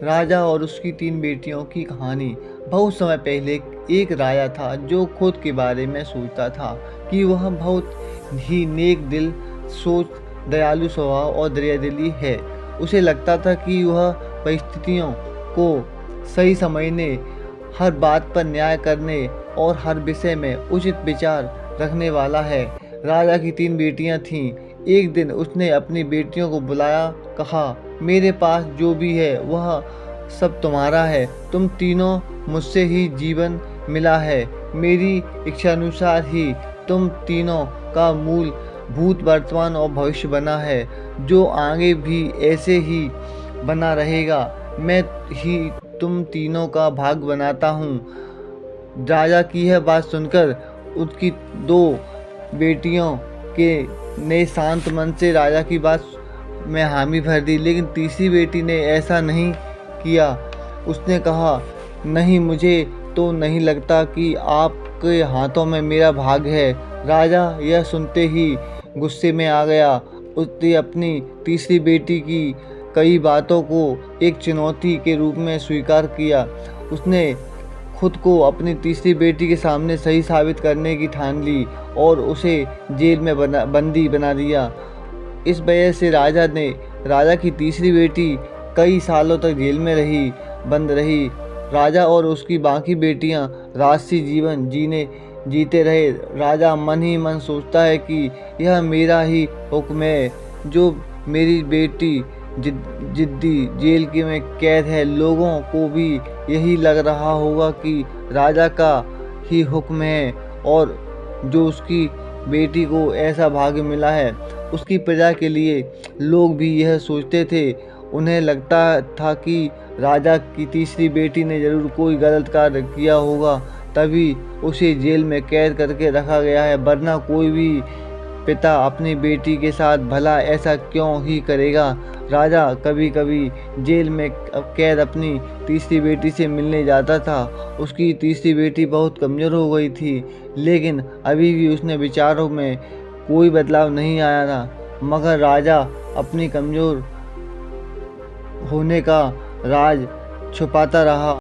राजा और उसकी 3 बेटियों की कहानी। बहुत समय पहले एक राजा था जो खुद के बारे में सोचता था कि वह बहुत ही नेक दिल, सोच, दयालु स्वभाव और दरियादिली है। उसे लगता था कि वह परिस्थितियों को सही समझने, हर बात पर न्याय करने और हर विषय में उचित विचार रखने वाला है। राजा की 3 बेटियां थीं। एक दिन उसने अपनी बेटियों को बुलाया, कहा, मेरे पास जो भी है वह सब तुम्हारा है। तुम तीनों मुझसे ही जीवन मिला है। मेरी इच्छानुसार ही तुम तीनों का मूल भूत, वर्तमान और भविष्य बना है, जो आगे भी ऐसे ही बना रहेगा। मैं ही तुम तीनों का भाग बनाता हूँ। राजा की यह बात सुनकर उसकी 2 बेटियों के ने शांत मन से राजा की बात में हामी भर दी, लेकिन तीसरी बेटी ने ऐसा नहीं किया। उसने कहा, नहीं, मुझे तो नहीं लगता कि आपके हाथों में मेरा भाग है। राजा यह सुनते ही गुस्से में आ गया। उसने अपनी तीसरी बेटी की कई बातों को एक चुनौती के रूप में स्वीकार किया। उसने खुद को अपनी तीसरी बेटी के सामने सही साबित करने की ठान ली और उसे जेल में बंदी बना दिया। इस वजह से राजा की तीसरी बेटी कई सालों तक जेल में बंद रही। राजा और उसकी बाकी बेटियां राजसी जीवन जीते रहे। राजा मन ही मन सोचता है कि यह मेरा ही हुक्म है, जो मेरी बेटी जिद्दी जेल के में कैद है। लोगों को भी यही लग रहा होगा कि राजा का ही हुक्म है और जो उसकी बेटी को ऐसा भाग्य मिला है। उसकी प्रजा के लिए लोग भी यह सोचते थे। उन्हें लगता था कि राजा की तीसरी बेटी ने जरूर कोई गलत कार्य किया होगा, तभी उसे जेल में कैद करके रखा गया है, वरना कोई भी पिता अपनी बेटी के साथ भला ऐसा क्यों ही करेगा। राजा कभी कभी जेल में कैद अपनी तीसरी बेटी से मिलने जाता था। उसकी तीसरी बेटी बहुत कमज़ोर हो गई थी, लेकिन अभी भी उसने विचारों में कोई बदलाव नहीं आया था। मगर राजा अपनी कमज़ोर होने का राज छुपाता रहा।